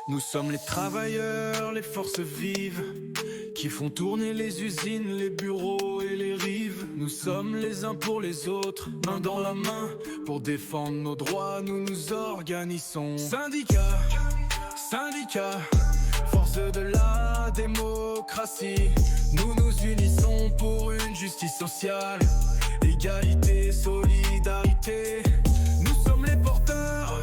Nous sommes les travailleurs, les forces vives qui font tourner les usines, les bureaux et les rives. Nous sommes les uns pour les autres, main dans la main. Pour défendre nos droits, nous nous organisons. Syndicats, syndicats, force de la démocratie. Nous nous unissons pour une justice sociale, égalité, solidarité. Nous sommes les porteurs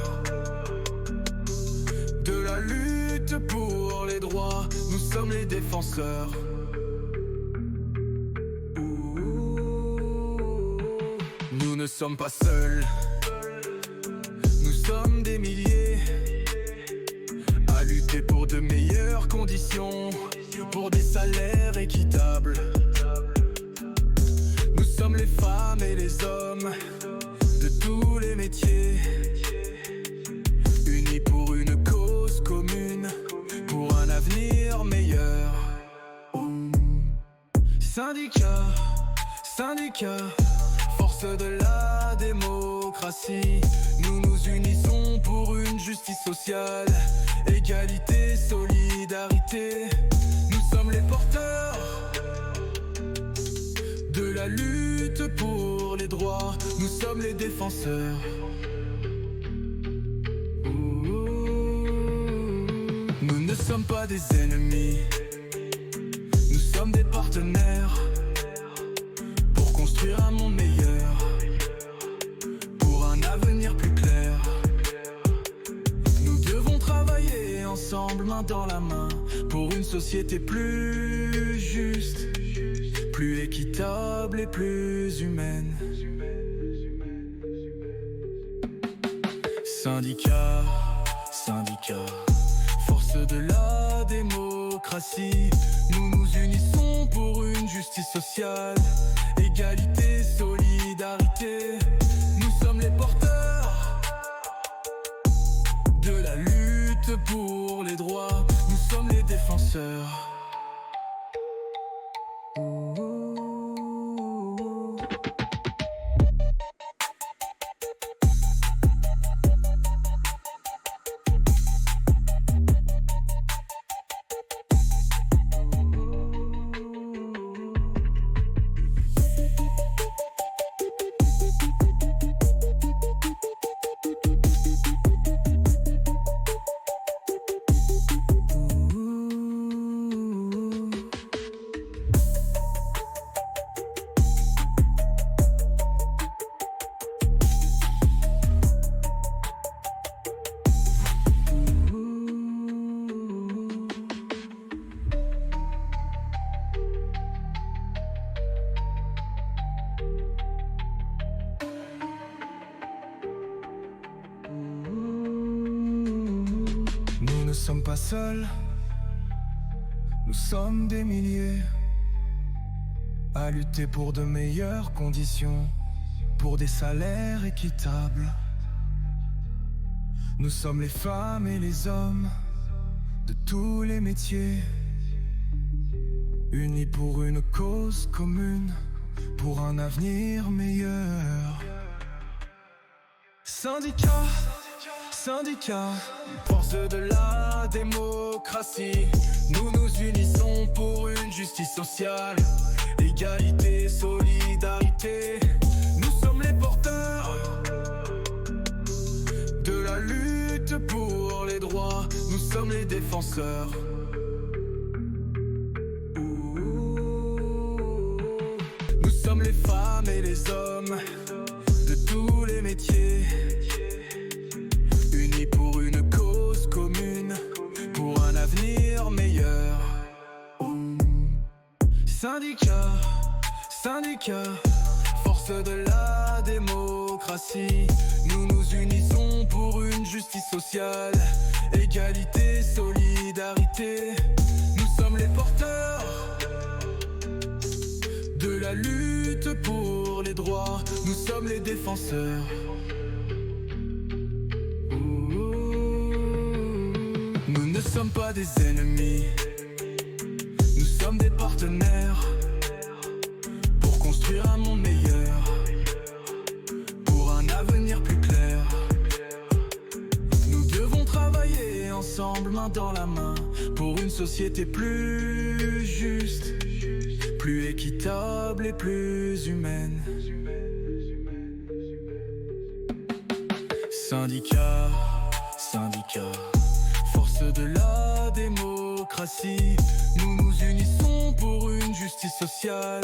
de la lutte pour les droits. Nous sommes les défenseurs. Nous ne sommes pas seuls, nous sommes des milliers à lutter pour de meilleures conditions, pour des salaires équitables. Nous sommes les femmes et les hommes de tous les métiers, unis pour une cause commune, pour un avenir meilleur. Syndicats, syndicats, force de la démocratie. Nous nous unissons pour une justice sociale, égalité, solidarité. Nous sommes les porteurs de la lutte pour les droits. Nous sommes les défenseurs. Nous ne sommes pas des ennemis, nous sommes des partenaires pour construire un monde meilleur, pour un avenir plus clair. Nous devons travailler ensemble, main dans la main, pour une société plus juste, plus équitable et plus humaine. Syndicats, syndicats, force de la démocratie. Nous nous unissons pour une justice sociale, égalité, solidarité. Nous sommes les porteurs de la lutte pour les droits. Nous sommes les défenseurs. Nous ne sommes pas seuls, nous sommes des milliers à lutter pour de meilleures conditions, pour des salaires équitables. Nous sommes les femmes et les hommes de tous les métiers, unis pour une cause commune, pour un avenir meilleur. Syndicats, syndicats, force de la démocratie. Nous nous unissons pour une justice sociale, égalité, solidarité. Nous sommes les porteurs de la lutte pour les droits. Nous sommes les défenseurs. Nous sommes les femmes et les hommes de tous les métiers, unis pour une cause commune, pour un avenir meilleur. Syndicats, syndicats, force de la démocratie. Nous nous unissons pour une justice sociale, égalité, solidarité. Nous sommes les porteurs de la lutte pour les droits. Nous sommes les défenseurs. Nous ne sommes pas des ennemis, nous sommes des partenaires pour construire un monde meilleur, pour un avenir plus clair. Nous devons travailler ensemble, ensemble, main dans la main, pour une société plus juste, plus équitable et plus humaine. Syndicats, syndicats, force de la démocratie, nous nous unissons pour une justice sociale,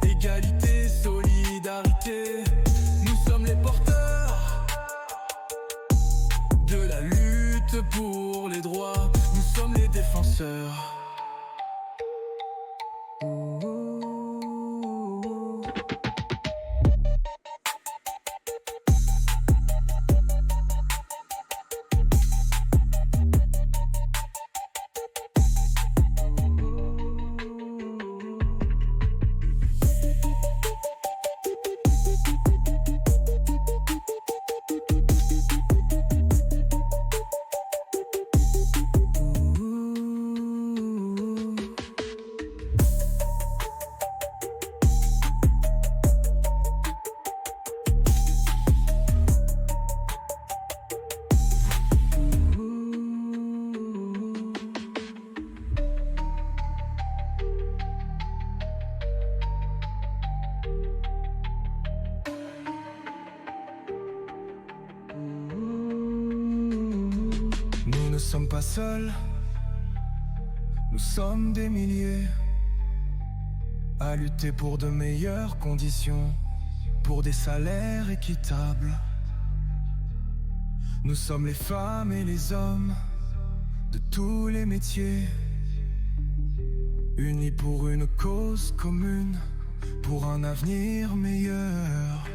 égalité, solidarité. Nous sommes les porteurs de la lutte pour les droits, nous sommes les défenseurs. Nous ne sommes pas seuls, nous sommes des milliers à lutter pour de meilleures conditions, pour des salaires équitables. Nous sommes les femmes et les hommes de tous les métiers, unis pour une cause commune, pour un avenir meilleur.